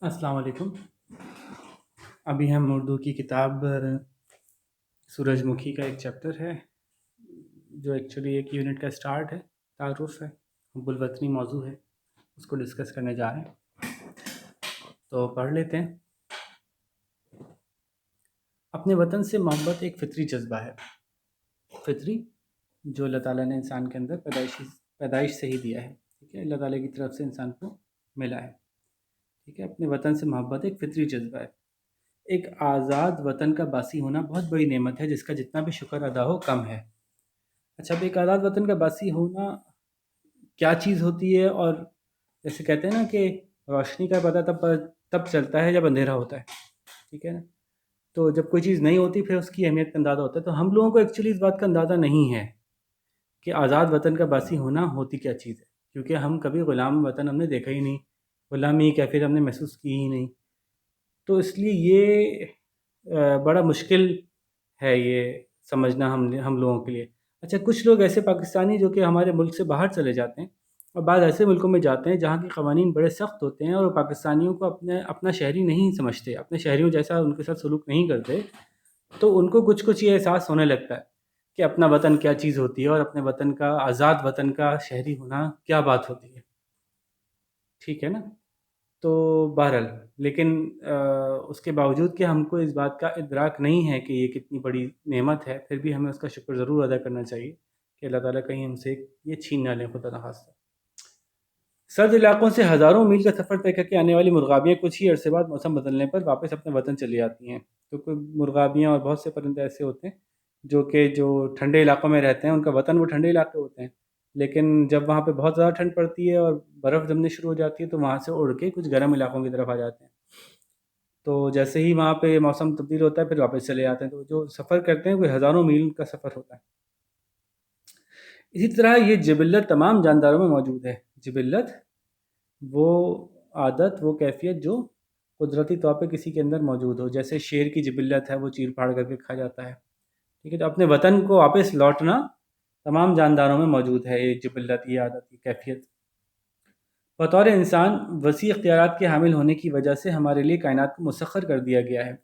السلام علیکم۔ ابھی ہم اردو کی کتاب سورج مکھی کا ایک چیپٹر ہے جو ایکچولی ایک یونٹ کا سٹارٹ ہے، تعارف ہے، حب الوطنی موضوع ہے، اس کو ڈسکس کرنے جا رہے ہیں، تو پڑھ لیتے ہیں۔ اپنے وطن سے محبت ایک فطری جذبہ ہے، فطری جو اللہ تعالیٰ نے انسان کے اندر پیدائش سے ہی دیا ہے، ٹھیک ہے، اللہ تعالیٰ کی طرف سے انسان کو ملا ہے، ٹھیک ہے۔ اپنے وطن سے محبت ایک فطری جذبہ ہے۔ ایک آزاد وطن کا باسی ہونا بہت بڑی نعمت ہے جس کا جتنا بھی شکر ادا ہو کم ہے۔ اچھا، اب ایک آزاد وطن کا باسی ہونا کیا چیز ہوتی ہے؟ اور جیسے کہتے ہیں نا کہ روشنی کا پتہ تب چلتا ہے جب اندھیرا ہوتا ہے، ٹھیک ہے نا۔ تو جب کوئی چیز نہیں ہوتی پھر اس کی اہمیت کا اندازہ ہوتا ہے۔ تو ہم لوگوں کو ایکچولی اس بات کا اندازہ نہیں ہے کہ آزاد وطن کا باسی ہونا ہوتی کیا چیز ہے، کیونکہ ہم کبھی غلام وطن ہم نے دیکھا ہی نہیں، غلامی کیفیت ہم نے محسوس کی ہی نہیں۔ تو اس لیے یہ بڑا مشکل ہے یہ سمجھنا ہم لوگوں کے لیے۔ اچھا، کچھ لوگ ایسے پاکستانی جو کہ ہمارے ملک سے باہر چلے جاتے ہیں اور بعض ایسے ملکوں میں جاتے ہیں جہاں کے قوانین بڑے سخت ہوتے ہیں اور وہ پاکستانیوں کو اپنا شہری نہیں سمجھتے، اپنے شہریوں جیسا ان کے ساتھ سلوک نہیں کرتے، تو ان کو کچھ یہ احساس ہونے لگتا ہے کہ اپنا وطن کیا چیز ہوتی ہے اور اپنے وطن کا، آزاد وطن کا شہری ہونا کیا بات ہوتی ہے، ٹھیک ہے نا۔ تو بہرحال لیکن اس کے باوجود کہ ہم کو اس بات کا ادراک نہیں ہے کہ یہ کتنی بڑی نعمت ہے، پھر بھی ہمیں اس کا شکر ضرور ادا کرنا چاہیے کہ اللہ تعالیٰ کہیں ہم سے یہ چھین نہ لیں خدا نخواستہ۔ سرد علاقوں سے ہزاروں میل کا سفر طے کر کے آنے والی مرغابیاں کچھ ہی عرصے بعد موسم بدلنے پر واپس اپنے وطن چلی آتی ہیں۔ تو کوئی مرغابیاں اور بہت سے پرندے ایسے ہوتے ہیں جو ٹھنڈے علاقوں میں رہتے ہیں، ان کا وطن وہ ٹھنڈے علاقے ہوتے ہیں، لیکن جب وہاں پہ بہت زیادہ ٹھنڈ پڑتی ہے اور برف جمنے شروع ہو جاتی ہے تو وہاں سے اڑ کے کچھ گرم علاقوں کی طرف آ جاتے ہیں۔ تو جیسے ہی وہاں پہ موسم تبدیل ہوتا ہے پھر واپس چلے جاتے ہیں۔ تو جو سفر کرتے ہیں کوئی ہزاروں میل کا سفر ہوتا ہے۔ اسی طرح یہ جبلت تمام جانداروں میں موجود ہے۔ جبلت وہ عادت، وہ کیفیت جو قدرتی طور پہ کسی کے اندر موجود ہو، جیسے شیر کی جبلت ہے، وہ چیر پھاڑ کر کے کھا جاتا ہے، ٹھیک ہے۔ تو اپنے وطن کو واپس لوٹنا تمام جانداروں میں موجود ہے، یہ جبلت، یہ عادت، یہ کیفیت۔ بطور انسان وسیع اختیارات کے حامل ہونے کی وجہ سے ہمارے لیے کائنات کو مسخر کر دیا گیا ہے۔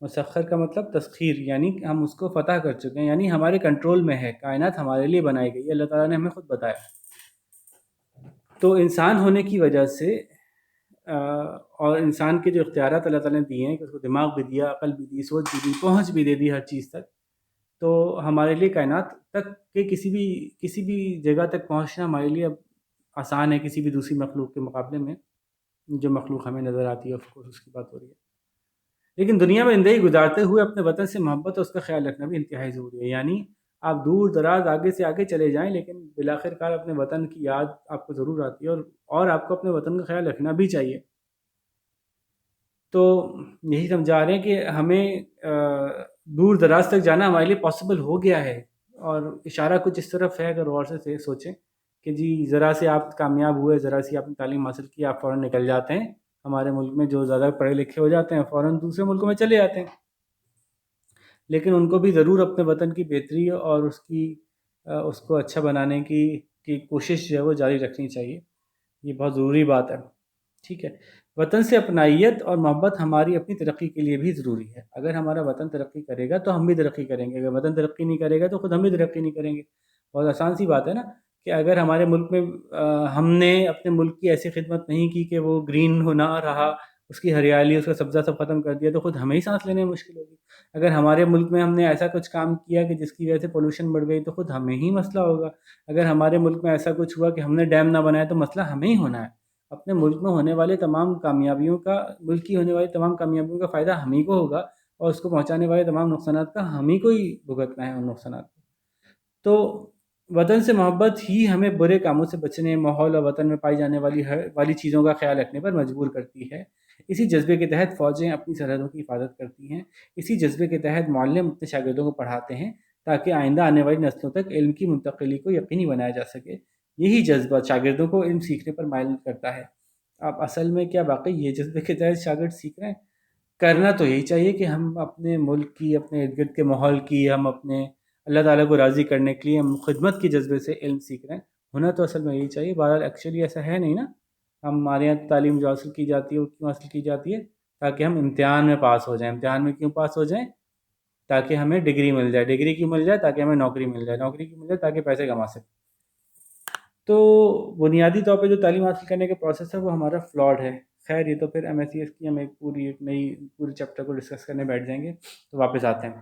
مسخر کا مطلب تسخیر، یعنی ہم اس کو فتح کر چکے ہیں، یعنی ہمارے کنٹرول میں ہے، کائنات ہمارے لیے بنائی گئی ہے، اللہ تعالیٰ نے ہمیں خود بتایا۔ تو انسان ہونے کی وجہ سے اور انسان کے جو اختیارات اللہ تعالیٰ نے دیے ہیں کہ اس کو دماغ بھی دیا، عقل بھی دی، سوچ بھی دی، پہنچ بھی دے دی ہر چیز تک، تو ہمارے لیے کائنات تک کے کسی بھی جگہ تک پہنچنا ہمارے لیے اب آسان ہے کسی بھی دوسری مخلوق کے مقابلے میں، جو مخلوق ہمیں نظر آتی ہے، آف کورس اس کی بات ہو رہی ہے۔ لیکن دنیا میں زندگی گزارتے ہوئے اپنے وطن سے محبت اور اس کا خیال رکھنا بھی انتہائی ضروری ہے۔ یعنی آپ دور دراز آگے سے آگے چلے جائیں لیکن بالآخر کار اپنے وطن کی یاد آپ کو ضرور آتی ہے، اور آپ کو اپنے وطن کا خیال رکھنا بھی چاہیے۔ تو یہی سمجھا رہے ہیں کہ ہمیں دور دراز تک جانا ہمارے لیے پاسبل ہو گیا ہے، اور اشارہ کچھ اس طرف ہے، اگر غور سے سوچیں کہ جی ذرا سے آپ کامیاب ہوئے، ذرا سی آپ نے تعلیم حاصل کی، آپ فوراً نکل جاتے ہیں۔ ہمارے ملک میں جو زیادہ پڑھے لکھے ہو جاتے ہیں فوراً دوسرے ملکوں میں چلے جاتے ہیں، لیکن ان کو بھی ضرور اپنے وطن کی بہتری اور اس کو اچھا بنانے کی کوشش جو ہے وہ جاری رکھنی چاہیے۔ یہ بہت ضروری بات ہے، ٹھیک ہے۔ وطن سے اپنائیت اور محبت ہماری اپنی ترقی کے لیے بھی ضروری ہے۔ اگر ہمارا وطن ترقی کرے گا تو ہم بھی ترقی کریں گے، اگر وطن ترقی نہیں کرے گا تو خود ہم بھی ترقی نہیں کریں گے۔ بہت آسان سی بات ہے نا کہ اگر ہمارے ملک میں ہم نے اپنے ملک کی ایسی خدمت نہیں کی کہ وہ گرین ہونا رہا، اس کی ہریالی، اس کا سبزہ سب ختم کر دیا، تو خود ہمیں ہی سانس لینے میں مشکل ہوگی۔ اگر ہمارے ملک میں ہم نے ایسا کچھ کام کیا کہ جس کی وجہ سے پولوشن بڑھ گئی تو خود ہمیں ہی مسئلہ ہوگا۔ اگر ہمارے ملک میں ایسا کچھ ہوا کہ ہم نے ڈیم نہ بنایا تو مسئلہ ہمیں ہی ہونا ہے۔ اپنے ملک میں ہونے والے تمام کامیابیوں کا، ملک کی ہونے والی تمام کامیابیوں کا فائدہ ہم ہی کو ہوگا، اور اس کو پہنچانے والے تمام نقصانات کا ہم ہی کو ہی بھگتنا ہے، ان نقصانات کو۔ تو وطن سے محبت ہی ہمیں برے کاموں سے بچنے، ماحول اور وطن میں پائی جانے والی چیزوں کا خیال رکھنے پر مجبور کرتی ہے۔ اسی جذبے کے تحت فوجیں اپنی سرحدوں کی حفاظت کرتی ہیں، اسی جذبے کے تحت معلم اپنے شاگردوں کو پڑھاتے ہیں تاکہ آئندہ آنے والی نسلوں تک علم کی منتقلی کو یقینی بنایا جا سکے۔ یہی جذبہ شاگردوں کو علم سیکھنے پر مائل کرتا ہے۔ اب اصل میں کیا واقعی یہ جذبے کے تحت شاگرد سیکھ رہے ہیں؟ کرنا تو یہی چاہیے کہ ہم اپنے ملک کی، اپنے ارد گرد کے ماحول کی، ہم اپنے اللہ تعالیٰ کو راضی کرنے کے لیے ہم خدمت کے جذبے سے علم سیکھ رہے ہیں، ہونا تو اصل میں یہی چاہیے۔ بہرحال ایکچولی ایسا ہے نہیں نا، ہمارے یہاں تعلیم جو حاصل کی جاتی ہے وہ کیوں حاصل کی جاتی ہے؟ تاکہ ہم امتحان میں پاس ہو جائیں. امتحان میں کیوں پاس ہو جائیں؟ تاکہ ہمیں ڈگری مل جائے. ڈگری کیوں مل جائے؟ تاکہ ہمیں نوکری مل جائے. نوکری کیوں مل جائے؟ تاکہ پیسے کما سکیں. تو بنیادی طور پہ جو تعلیم حاصل کرنے کا پروسیس ہے وہ ہمارا فلاڈ ہے. خیر یہ تو پھر ایم ایس سی ایس کی ہم ایک پوری چیپٹر کو ڈسکس کرنے بیٹھ جائیں گے. تو واپس آتے ہیں.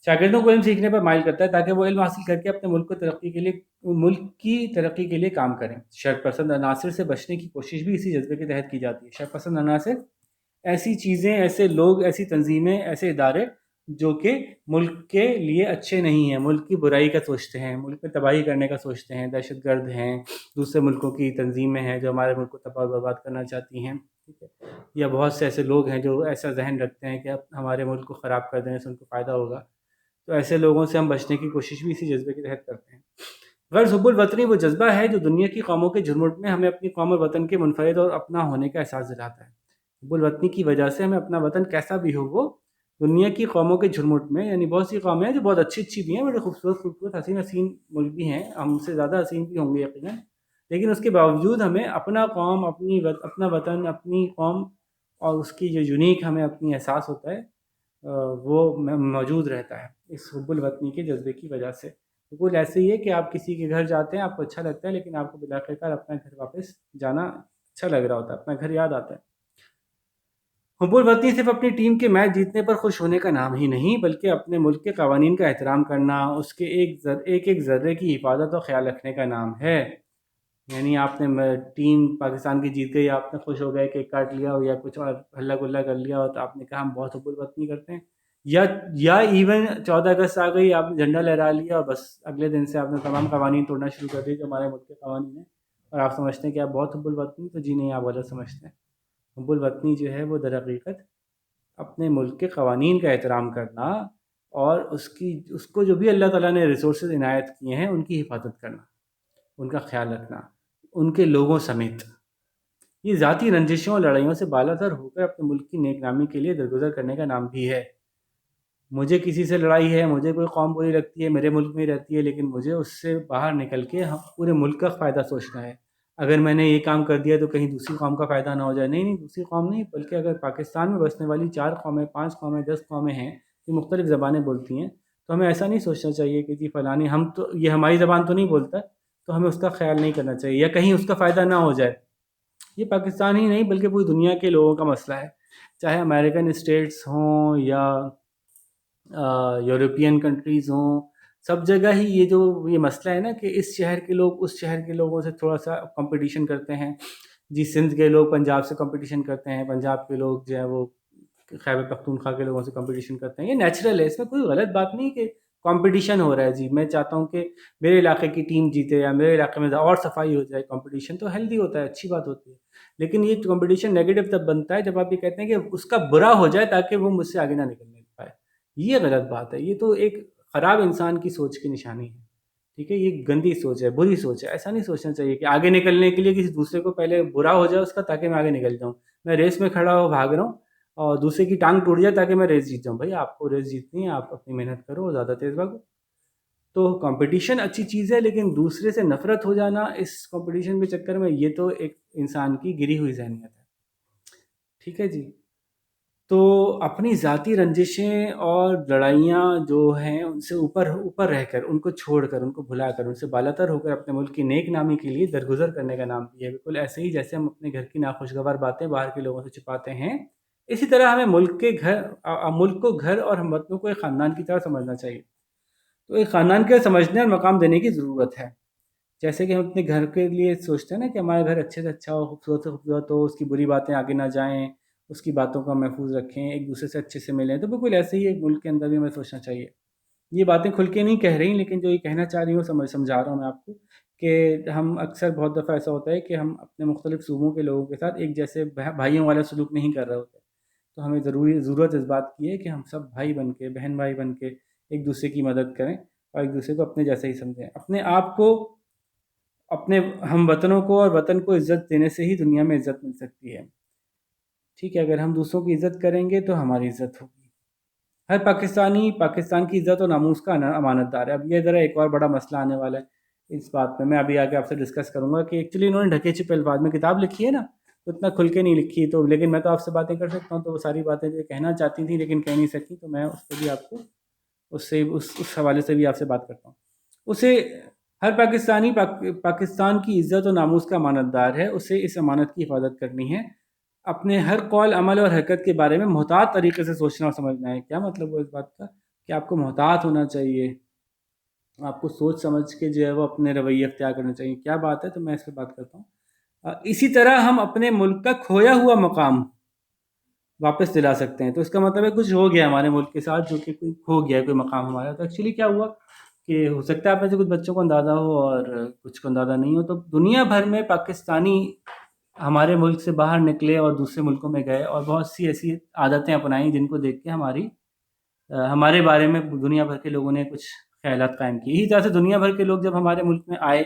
شاگردوں کو علم سیکھنے پر مائل کرتا ہے تاکہ وہ علم حاصل کر کے اپنے ملک کی ترقی کے لیے کام کریں. شر پسند عناصر سے بچنے کی کوشش بھی اسی جذبے کے تحت کی جاتی ہے. شر پسند عناصر ایسی چیزیں، ایسے لوگ، ایسی تنظیمیں، ایسے ادارے جو کہ ملک کے لیے اچھے نہیں ہیں، ملک کی برائی کا سوچتے ہیں، ملک میں تباہی کرنے کا سوچتے ہیں. دہشت گرد ہیں، دوسرے ملکوں کی تنظیمیں ہیں جو ہمارے ملک کو تباہ و برباد کرنا چاہتی ہیں. ٹھیک ہے، یا بہت سے ایسے لوگ ہیں جو ایسا ذہن رکھتے ہیں کہ اب ہمارے ملک کو خراب کر دینے سے ان کو فائدہ ہوگا. تو ایسے لوگوں سے ہم بچنے کی کوشش بھی اسی جذبے کے تحت کرتے ہیں. غرض حب الوطنی وہ جذبہ ہے جو دنیا کی قوموں کے جھرمٹ میں ہمیں اپنی قوم اور وطن کے منفرد اور اپنا ہونے کا احساس دلاتا ہے. حب الوطنی کی وجہ سے ہمیں اپنا وطن کیسا بھی ہو وہ دنیا کی قوموں کے جھرمٹ میں، یعنی بہت سی قومیں ہیں جو بہت اچھی بھی ہیں، بڑے خوبصورت حسین ملک بھی ہیں، ہم سے زیادہ حسین بھی ہوں گے یقیناً، لیکن اس کے باوجود ہمیں اپنا قوم، اپنا وطن، اپنی قوم اور اس کی جو یونیک ہمیں اپنی احساس ہوتا ہے وہ موجود رہتا ہے اس حب الوطنی کے جذبے کی وجہ سے. بالکل ایسے ہی ہے کہ آپ کسی کے گھر جاتے ہیں، آپ کو اچھا لگتا ہے، لیکن آپ کو بلاخر اپنا گھر واپس جانا اچھا لگ رہا ہوتا ہے، اپنا گھر یاد آتا ہے. حب الوطنی صرف اپنی ٹیم کے میچ جیتنے پر خوش ہونے کا نام ہی نہیں، بلکہ اپنے ملک کے قوانین کا احترام کرنا، اس کے ایک ذرے کی حفاظت اور خیال رکھنے کا نام ہے. یعنی آپ نے ٹیم پاکستان کی جیت گئی، آپ نے خوش ہو گئے، کیک کاٹ لیا ہو یا کچھ اور ہلا گلا کر لیا ہو، تو آپ نے کہا ہم بہت حب الوطنی کرتے ہیں. یا ایون 14 اگست آ گئی، آپ نے جھنڈا لہرا لیا اور بس اگلے دن سے آپ نے تمام قوانین توڑنا شروع کر دیے جو ہمارے ملک کے قوانین ہیں، اور آپ سمجھتے ہیں کہ آپ بہت حب الوطنی. تو جی نہیں، آپ غلط سمجھتے ہیں. حب الوطنی جو ہے وہ در حقیقت اپنے ملک کے قوانین کا احترام کرنا اور اس کو جو بھی اللہ تعالیٰ نے ریسورسز عنایت کیے ہیں ان کی حفاظت کرنا، ان کا خیال رکھنا، ان کے لوگوں سمیت. یہ ذاتی رنجشوں اور لڑائیوں سے بالا تر ہو کر اپنے ملک کی نیک نامی کے لیے درگزر کرنے کا نام بھی ہے. مجھے کسی سے لڑائی ہے، مجھے کوئی قوم بری لگتی ہے، میرے ملک میں ہی رہتی ہے، لیکن مجھے اس سے باہر نکل کے پورے ملک کا فائدہ سوچنا ہے. اگر میں نے یہ کام کر دیا تو کہیں دوسری قوم کا فائدہ نہ ہو جائے. نہیں، دوسری قوم نہیں، بلکہ اگر پاکستان میں بسنے والی 4 قومیں، 5 قومیں، 10 قومیں ہیں جو مختلف زبانیں بولتی ہیں، تو ہمیں ایسا نہیں سوچنا چاہیے کہ جی فلانی یہ ہماری زبان تو نہیں بولتا تو ہمیں اس کا خیال نہیں کرنا چاہیے یا کہیں اس کا فائدہ نہ ہو جائے. یہ پاکستان ہی نہیں بلکہ پوری دنیا کے لوگوں کا مسئلہ ہے، چاہے امریکن اسٹیٹس ہوں یا یورپین کنٹریز ہوں. سب جگہ ہی یہ مسئلہ ہے نا کہ اس شہر کے لوگ اس شہر کے لوگوں سے تھوڑا سا کمپٹیشن کرتے ہیں. جی سندھ کے لوگ پنجاب سے کمپٹیشن کرتے ہیں، پنجاب کے لوگ جو ہے وہ خیبر پختونخوا کے لوگوں سے کمپٹیشن کرتے ہیں. یہ نیچرل ہے، اس میں کوئی غلط بات نہیں کہ کمپٹیشن ہو رہا ہے. جی میں چاہتا ہوں کہ میرے علاقے کی ٹیم جیتے یا میرے علاقے میں اور صفائی ہو جائے. کمپٹیشن تو ہیلدی ہوتا ہے، اچھی بات ہوتی ہے، لیکن یہ کمپٹیشن نیگیٹو تب بنتا ہے جب آپ یہ کہتے ہیں کہ اس کا برا ہو جائے تاکہ وہ مجھ سے آگے نہ نکلنے پائے. یہ غلط بات ہے، یہ تو ایک خراب انسان کی سوچ کی نشانی ہے. ٹھیک ہے، یہ گندی سوچ ہے، بری سوچ ہے. ایسا نہیں سوچنا چاہیے کہ آگے نکلنے کے لیے کسی دوسرے کو پہلے برا ہو جائے اس کا تاکہ میں آگے نکل جاؤں. میں ریس میں کھڑا ہو بھاگ رہا ہوں اور دوسرے کی ٹانگ ٹوٹ جائے تاکہ میں ریس جیت جاؤں. بھائی آپ کو ریس جیتنی ہے، آپ اپنی محنت کرو، زیادہ تیز بھاگو. تو کمپٹیشن اچھی چیز ہے، لیکن دوسرے سے نفرت ہو جانا اس کمپٹیشن کے چکر میں، یہ تو ایک انسان کی گری ہوئی ذہنیت ہے. ٹھیک ہے جی. تو اپنی ذاتی رنجشیں اور لڑائیاں جو ہیں ان سے اوپر رہ کر، ان کو چھوڑ کر، ان کو بھلا کر، ان سے بالاتر ہو کر اپنے ملک کی نیک نامی کے لیے درگزر کرنے کا نام بھی ہے. بالکل ایسے ہی جیسے ہم اپنے گھر کی ناخوشگوار باتیں باہر کے لوگوں سے چھپاتے ہیں، اسی طرح ہمیں ملک کو گھر اور ہم وطنوں کو ایک خاندان کی طرح سمجھنا چاہیے. تو ایک خاندان کے سمجھنے اور مقام دینے کی ضرورت ہے. جیسے کہ ہم اپنے گھر کے لیے سوچتے ہیں نا کہ ہمارا گھر اچھے سے اچھا ہو، خوبصورت سے خوبصورت ہو، اس کی بری باتیں آگے نہ جائیں، اس کی باتوں کو محفوظ رکھیں، ایک دوسرے سے اچھے سے ملیں. تو بالکل ایسے ہی ایک ملک کے اندر بھی ہمیں سوچنا چاہیے. یہ باتیں کھل کے نہیں کہہ رہی، لیکن جو یہ کہنا چاہ رہی ہوں سمجھا رہا ہوں میں آپ کو کہ ہم اکثر بہت دفعہ ایسا ہوتا ہے کہ ہم اپنے مختلف صوبوں کے لوگوں کے ساتھ ایک جیسے بھائیوں والا سلوک نہیں کر رہے ہوتے. تو ہمیں ضرورت اس بات کی ہے کہ ہم سب بھائی بن کے، بہن بھائی بن کے ایک دوسرے کی مدد کریں اور ایک دوسرے کو اپنے جیسے ہی سمجھیں. اپنے آپ کو، اپنے ہم وطنوں کو اور وطن کو عزت دینے سے ہی دنیا میں عزت مل سکتی ہے. ٹھیک ہے، اگر ہم دوسروں کی عزت کریں گے تو ہماری عزت ہوگی. ہر پاکستانی پاکستان کی عزت و ناموس کا امانت دار ہے. اب یہ ذرا ایک اور بڑا مسئلہ آنے والا ہے اس بات پہ میں ابھی آگے آپ سے ڈسکس کروں گا کہ ایکچولی انہوں نے ڈھکے چھپے الفاظ میں کتاب لکھی ہے نا، تو اتنا کھل کے نہیں لکھی، تو لیکن میں تو آپ سے باتیں کر سکتا ہوں، تو وہ ساری باتیں جو کہنا چاہتی تھیں لیکن کہہ نہیں سکی، تو میں اس پہ بھی آپ کو اس حوالے سے بھی آپ سے بات کرتا ہوں. اسے ہر پاکستانی پاکستان کی عزت و ناموس کا امانت دار ہے. اسے اس امانت کی حفاظت کرنی ہے. اپنے ہر قول، عمل اور حرکت کے بارے میں محتاط طریقے سے سوچنا اور سمجھنا ہے. کیا مطلب ہوا اس بات کا؟ کہ آپ کو محتاط ہونا چاہیے، آپ کو سوچ سمجھ کے جو ہے وہ اپنے رویے اختیار کرنا چاہیے. کیا بات ہے، تو میں اس پہ بات کرتا ہوں. اسی طرح ہم اپنے ملک کا کھویا ہوا مقام واپس دلا سکتے ہیں. تو اس کا مطلب ہے کچھ ہو گیا ہمارے ملک کے ساتھ جو کہ کوئی کھو گیا کوئی مقام ہمارا. تو ایکچولی کیا ہوا کہ ہو سکتا ہے آپ میں سے کچھ بچوں کو اندازہ ہو اور کچھ کو اندازہ نہیں ہو، تو دنیا بھر میں پاکستانی ہمارے ملک سے باہر نکلے اور دوسرے ملکوں میں گئے اور بہت سی ایسی عادتیں اپنائیں جن کو دیکھ کے ہمارے بارے میں دنیا بھر کے لوگوں نے کچھ خیالات قائم کیے. اسی طرح سے دنیا بھر کے لوگ جب ہمارے ملک میں آئے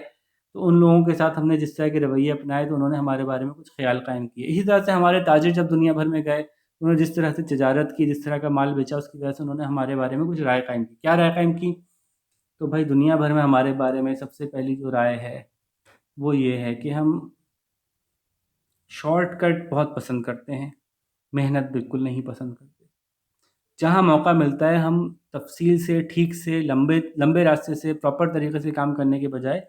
تو ان لوگوں کے ساتھ ہم نے جس طرح کے رویے اپنائے تو انہوں نے ہمارے بارے میں کچھ خیال قائم کیے. اسی طرح سے ہمارے تاجر جب دنیا بھر میں گئے، انہوں نے جس طرح سے تجارت کی، جس طرح کا مال بیچا، اس کی وجہ سے انہوں نے ہمارے بارے میں کچھ رائے قائم کی. کیا رائے قائم کی؟ تو بھائی دنیا بھر میں ہمارے بارے میں سب سے پہلی جو رائے ہے وہ یہ ہے کہ ہم شارٹ کٹ بہت پسند کرتے ہیں، محنت بالکل نہیں پسند کرتے. جہاں موقع ملتا ہے ہم تفصیل سے، ٹھیک سے، لمبے راستے سے، پراپر طریقے سے کام کرنے کے بجائے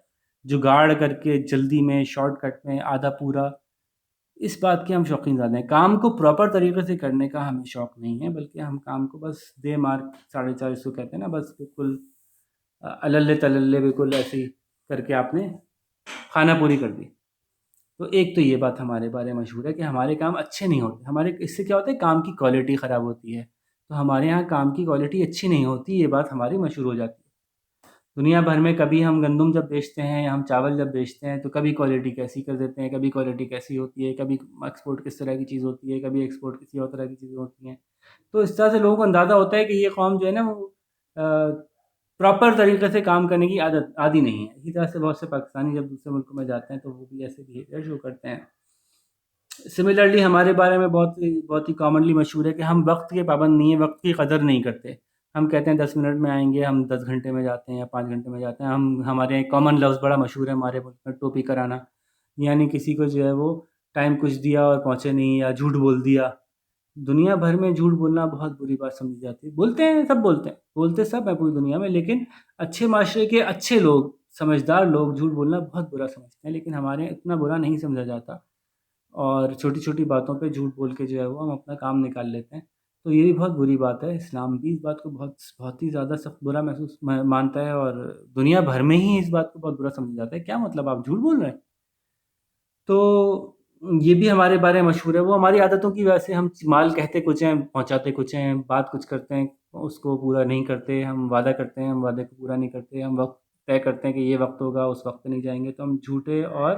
جگاڑ کر کے جلدی میں، شارٹ کٹ میں، آدھا پورا، اس بات کے ہم شوقین زیادہ ہیں. کام کو پراپر طریقے سے کرنے کا ہمیں شوق نہیں ہے، بلکہ ہم کام کو بس دے مارک 450 کہتے ہیں نا، بس بالکل اللے تللے بالکل ایسے ہی کر کے آپ نے کھانا پوری کر دی. تو ایک تو یہ بات ہمارے بارے میں مشہور ہے کہ ہمارے کام اچھے نہیں ہوتے. ہمارے اس سے کیا ہوتا ہے، کام کی کوالٹی خراب ہوتی ہے. تو ہمارے یہاں کام کی کوالٹی اچھی نہیں ہوتی، یہ بات ہماری مشہور ہو جاتی ہے. دنیا بھر میں کبھی ہم گندم جب بیچتے ہیں یا ہم چاول جب بیچتے ہیں تو کبھی کوالٹی کیسی کر دیتے ہیں، کبھی کوالٹی کیسی ہوتی ہے، کبھی ایکسپورٹ کس طرح کی چیز ہوتی ہے، کبھی ایکسپورٹ کسی اور طرح کی چیزیں ہوتی ہیں. تو اس طرح سے لوگوں کو اندازہ ہوتا ہے کہ یہ قوم جو ہے نا وہ پراپر طریقے سے کام کرنے کی عادی نہیں ہے. اسی طرح سے بہت سے پاکستانی جب دوسرے ملکوں میں جاتے ہیں تو وہ بھی ایسے بیہیویئر شو کرتے ہیں. سملرلی ہمارے بارے میں بہت ہی کامنلی مشہور ہے کہ ہم وقت کے پابند نہیں ہیں، وقت کی قدر نہیں کرتے. ہم کہتے ہیں 10 منٹ میں آئیں گے، ہم 10 گھنٹے میں جاتے ہیں یا 5 گھنٹے میں جاتے ہیں. ہمارے ایک کامن لفظ بڑا مشہور ہے ہمارے ملک میں، ٹوپی کرانا. یعنی کسی کو جو ہے وہ ٹائم کچھ دیا اور پہنچے نہیں، یا جھوٹ بول دیا. دنیا بھر میں جھوٹ بولنا بہت بری بات سمجھی جاتی ہے. بولتے ہیں سب، بولتے سب ہیں پوری دنیا میں، لیکن اچھے معاشرے کے اچھے لوگ، سمجھدار لوگ جھوٹ بولنا بہت برا سمجھتے ہیں. لیکن ہمارے یہاں اتنا برا نہیں سمجھا جاتا، اور چھوٹی چھوٹی باتوں پہ جھوٹ بول کے جو ہے وہ ہم اپنا کام نکال لیتے ہیں. تو یہ بھی بہت بری بات ہے. اسلام بھی اس بات کو بہت ہی زیادہ سخت برا مانتا ہے، اور دنیا بھر میں ہی اس بات کو بہت برا سمجھا جاتا ہے. کیا مطلب آپ جھوٹ بول رہے ہیں؟ تو یہ بھی ہمارے بارے میں مشہور ہے. وہ ہماری عادتوں کی وجہ سے ہم مال کہتے کچھ ہیں، پہنچاتے کچھ ہیں، بات کچھ کرتے ہیں، اس کو پورا نہیں کرتے. ہم وعدہ کرتے ہیں، ہم وعدے کو پورا نہیں کرتے. ہم وقت طے کرتے ہیں کہ یہ وقت ہوگا، اس وقت پہ نہیں جائیں گے. تو ہم جھوٹے اور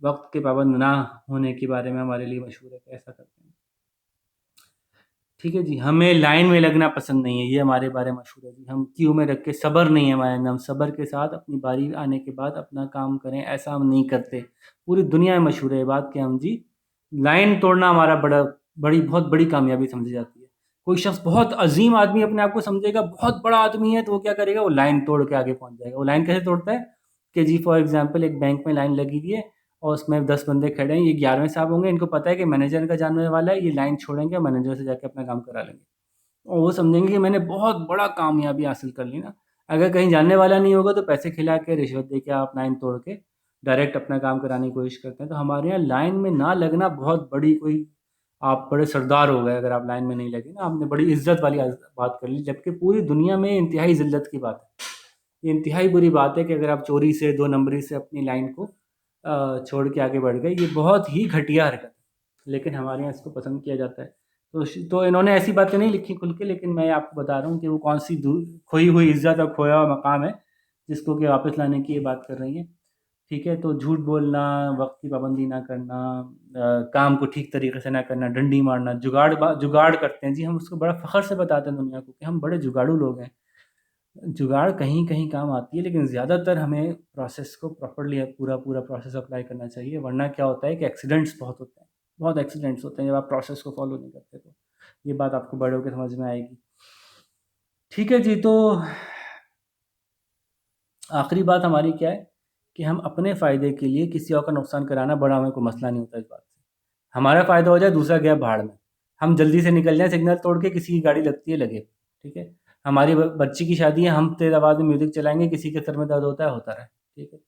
وقت کے پابند نہ ہونے کے بارے میں ہمارے لیے مشہور ہے کہ ایسا کرتے ہیں. ٹھیک ہے جی. ہمیں لائن میں لگنا پسند نہیں ہے، یہ ہمارے بارے میں مشہور ہے جی. ہم کیوں میں رکھ کے، صبر نہیں ہے ہمارے اندر، ہم صبر کے ساتھ اپنی باری آنے کے بعد اپنا کام کریں، ایسا ہم نہیں کرتے. پوری دنیا میں مشہور ہے یہ بات کہ ہم جی لائن توڑنا ہمارا بہت بڑی کامیابی سمجھی جاتی ہے. کوئی شخص بہت عظیم آدمی اپنے آپ کو سمجھے گا، بہت بڑا آدمی ہے، تو وہ کیا کرے گا، وہ لائن توڑ کے آگے پہنچ جائے گا. وہ لائن کیسے توڑتا ہے کہ جی فار ایگزامپل ایک بینک میں لائن لگی ہوئی ہے اور اس میں 10 بندے کھڑے ہیں، یہ 11ویں صاحب ہوں گے. ان کو پتہ ہے کہ مینیجر کا جاننے والا ہے، یہ لائن چھوڑیں گے اور مینیجر سے جا کے اپنا کام کرا لیں گے. اور وہ سمجھیں گے کہ میں نے بہت بڑا کامیابی حاصل کر لی نا. اگر کہیں جاننے والا نہیں ہوگا تو پیسے کھلا کے، رشوت دے کے آپ لائن توڑ کے ڈائریکٹ اپنا کام کرانے کی کوشش کرتے ہیں. تو ہمارے یہاں لائن میں نہ لگنا بہت بڑی، کوئی آپ بڑے سردار ہو گئے اگر آپ لائن میں نہیں لگے نا، آپ نے بڑی عزت والی بات کر لی. جبکہ پوری دنیا میں انتہائی ذلت کی بات ہے. یہ انتہائی بری بات ہے کہ اگر آپ چوری سے، 2 نمبری سے اپنی لائن کو چھوڑ کے آگے بڑھ گئے. یہ بہت ہی گھٹیا حرکت ہے، لیکن ہمارے یہاں اس کو پسند کیا جاتا ہے. تو انہوں نے ایسی باتیں نہیں لکھی کھل کے، لیکن میں آپ کو بتا رہا ہوں کہ وہ کون سی کھوئی ہوئی عزت اور کھویا ہوا مقام ہے جس کو کہ واپس لانے کی یہ بات کر رہی ہیں. ٹھیک ہے. تو جھوٹ بولنا، وقت کی پابندی نہ کرنا، کام کو ٹھیک طریقے سے نہ کرنا، ڈنڈی مارنا، جگاڑ کرتے ہیں جی. ہم اس کو بڑا فخر سے بتاتے ہیں دنیا کو کہ ہم بڑے جگاڑو لوگ ہیں. جگاڑ کہیں کہیں کام آتی ہے، لیکن زیادہ تر ہمیں پروسیس کو پراپرلی پورا پروسیس اپلائی کرنا چاہیے. ورنہ کیا ہوتا ہے کہ ایکسیڈنٹس بہت ہوتے ہیں، بہت ایکسیڈنٹس ہوتے ہیں جب آپ پروسیس کو فالو نہیں کرتے. تو یہ بات آپ کو بڑے ہو کے سمجھ میں آئے گی. ٹھیک ہے جی. تو آخری بات ہماری کیا ہے کہ ہم اپنے فائدے کے لیے کسی اور کا نقصان کرانا بڑا ہمیں کوئی مسئلہ نہیں ہوتا اس بات سے. ہمارا فائدہ ہو جائے، دوسرا گیا بھاڑ میں، ہم جلدی سے نکل جائیں، سگنل توڑ کے، کسی کی گاڑی لگتی ہے لگے، ٹھیک ہے. ہماری بچی کی شادی ہے، ہم تیز آواز میں میوزک چلائیں گے، کسی کے سر میں درد ہوتا رہے، ٹھیک ہے.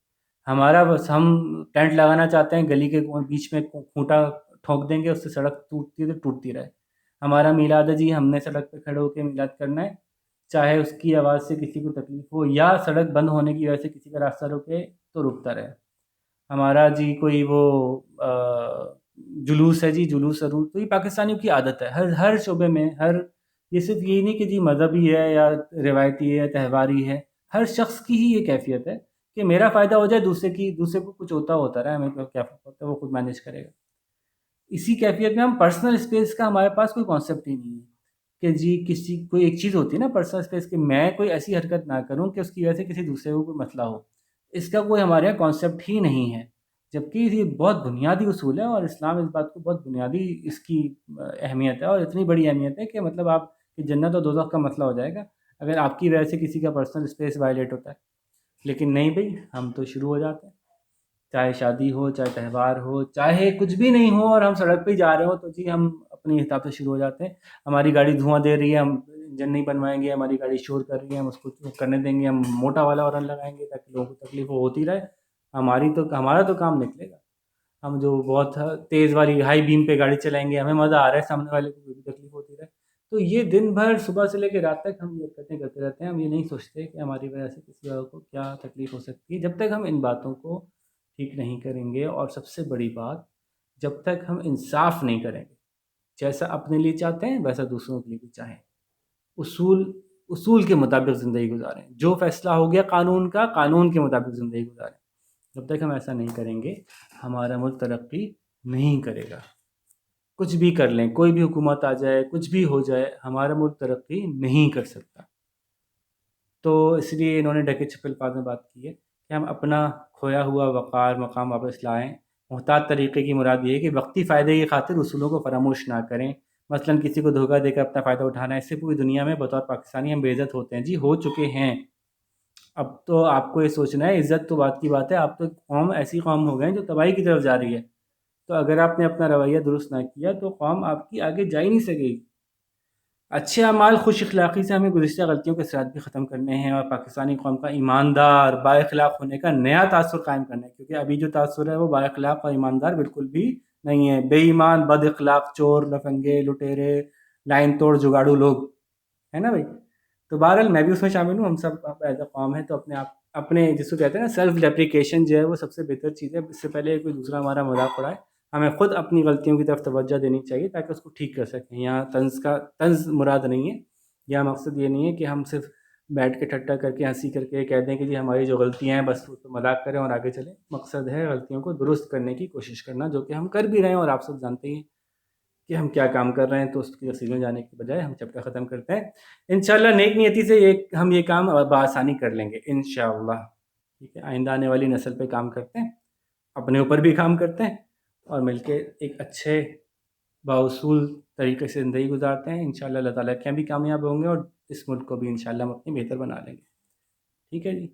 ہمارا بس ہم ٹینٹ لگانا چاہتے ہیں، گلی کے بیچ میں کھوٹا ٹھونک دیں گے، اس سے سڑک ٹوٹتی ہے تو ٹوٹتی رہے. ہمارا میلاد ہے جی، ہم نے سڑک پہ کھڑے ہو کے میلاد کرنا ہے، چاہے اس کی آواز سے کسی کو تکلیف ہو یا سڑک بند ہونے کی وجہ سے کسی کا راستہ رکے تو رکتا رہے. ہمارا جی کوئی وہ جلوس ہے جی، جلوس ضرور، تو یہ پاکستانیوں کی عادت ہے ہر شعبے میں. یہ صرف یہ نہیں کہ جی مذہبی ہے یا روایتی ہے تہواری ہے، ہر شخص کی ہی یہ کیفیت ہے کہ میرا فائدہ ہو جائے، دوسرے کو کچھ ہوتا رہا ہے، ہمیں کیا فرق ہوتا ہے، وہ خود مینیج کرے گا. اسی کیفیت میں ہم پرسنل اسپیس کا ہمارے پاس کوئی کانسیپٹ ہی نہیں ہے کہ جی کوئی ایک چیز ہوتی ہے نا پرسنل اسپیس، کہ میں کوئی ایسی حرکت نہ کروں کہ اس کی وجہ سے کسی دوسرے کو کوئی مسئلہ ہو. اس کا کوئی ہمارے یہاں کانسیپٹ ہی نہیں ہے، جبکہ یہ بہت بنیادی اصول ہے، اور اسلام اس بات کو بہت بنیادی اس کی اہمیت ہے، اور اتنی بڑی اہمیت ہے کہ مطلب آپ کی جنت اور دوزخ کا مسئلہ ہو جائے گا اگر آپ کی وجہ سے کسی کا پرسنل اسپیس وائلیٹ ہوتا ہے. لیکن نہیں بھائی، ہم تو شروع ہو جاتے ہیں، چاہے شادی ہو، چاہے تہوار ہو، چاہے کچھ بھی نہیں ہو، اور ہم سڑک پہ ہی جا رہے ہو تو جی ہم اپنی حساب سے شروع ہو جاتے ہیں. ہماری گاڑی دھواں دے رہی ہے، ہم انجن نہیں بنوائیں گے، ہماری گاڑی شور کر رہی ہے، ہم اس کو کرنے دیں گے، ہم موٹا والا ہارن لگائیں گے تاکہ لوگوں کو تکلیف ہوتی رہے. ہمارا تو کام نکلے گا. ہم جو بہت تیز والی ہائی بیم پہ گاڑی چلائیں گے، ہمیں مزہ آ رہا ہے، سامنے والے کو بھی تکلیف ہوتی رہے. تو یہ دن بھر صبح سے لے کے رات تک ہم یہ حرکتیں کرتے رہتے ہیں. ہم یہ نہیں سوچتے کہ ہماری وجہ سے کسی اور کو کیا تکلیف ہو سکتی ہے. جب تک ہم ان باتوں کو ٹھیک نہیں کریں گے، اور سب سے بڑی بات، جب تک ہم انصاف نہیں کریں گے، جیسا اپنے لیے چاہتے ہیں ویسا دوسروں کے لیے بھی چاہیں، اصول اصول کے مطابق زندگی گزاریں، جو فیصلہ ہو گیا قانون کا، قانون کے مطابق زندگی گزاریں. جب تک ہم ایسا نہیں کریں گے، ہمارا ملک ترقی نہیں کرے گا. کچھ بھی کر لیں، کوئی بھی حکومت آ جائے، کچھ بھی ہو جائے، ہمارا ملک ترقی نہیں کر سکتا. تو اس لیے انہوں نے ڈھکے چھپے الفاظ میں بات کی ہے کہ ہم اپنا کھویا ہوا وقار مقام واپس لائیں. محتاط طریقے کی مراد یہ ہے کہ وقتی فائدے کی خاطر اصولوں کو فراموش نہ کریں. مثلا کسی کو دھوکہ دے کر اپنا فائدہ اٹھانا ہے، اس سے پوری دنیا میں بطور پاکستانی ہم بے عزت ہوتے ہیں. جی ہو چکے ہیں. اب تو آپ کو یہ سوچنا ہے، عزت تو بات کی بات ہے، آپ تو قوم ایسی قوم ہو گئے ہیں جو تباہی کی طرف جا رہی ہے. تو اگر آپ نے اپنا رویہ درست نہ کیا تو قوم آپ کی آگے جا ہی نہیں سکے گی. اچھے اعمال، خوش اخلاقی سے ہمیں گزشتہ غلطیوں کے اثرات بھی ختم کرنے ہیں، اور پاکستانی قوم کا ایماندار با اخلاق ہونے کا نیا تاثر قائم کرنا ہے. کیونکہ ابھی جو تاثر ہے وہ با اخلاق اور ایماندار بالکل بھی نہیں ہے. بے ایمان، بد اخلاق، چور، لفنگے، لٹیرے، لائن توڑ، جگاڑو لوگ، ہے نا بھائی. تو بہرحال میں بھی اس میں شامل ہوں. ہم سب ایز اے قوم ہیں، تو اپنے جس کو کہتے ہیں نا سیلف ڈیپریکیشن جو ہے وہ سب سے بہتر چیز ہے. اس سے پہلے کوئی دوسرا ہمارا مذاق اڑائے، ہمیں خود اپنی غلطیوں کی طرف توجہ دینی چاہیے تاکہ اس کو ٹھیک کر سکیں. یہاں طنز مراد نہیں ہے. یا مقصد یہ نہیں ہے کہ ہم صرف بیٹھ کے ٹھٹا کر کے ہنسی کر کے کہہ دیں کہ جی ہماری جو غلطیاں ہیں بس اس پہ مذاق کریں اور آگے چلیں. مقصد ہے غلطیوں کو درست کرنے کی کوشش کرنا، جو کہ ہم کر بھی رہے ہیں، اور آپ سب جانتے ہیں کہ ہم کیا کام کر رہے ہیں. تو اس کی تفصیل میں جانے کے بجائے ہم چیپٹر ختم کرتے ہیں. انشاءاللہ نیک نیتی سے ہم یہ کام بآسانی کر لیں گے انشاءاللہ. ٹھیک ہے، آئندہ آنے والی نسل پہ کام کرتے ہیں، اپنے اوپر بھی کام کرتے ہیں، اور مل کے ایک اچھے باصول طریقے سے زندگی گزارتے ہیں. انشاءاللہ اللہ تعالیٰ کے بھی کامیاب ہوں گے، اور اس ملک کو بھی انشاءاللہ ہم اپنی بہتر بنا لیں گے. ٹھیک ہے جی.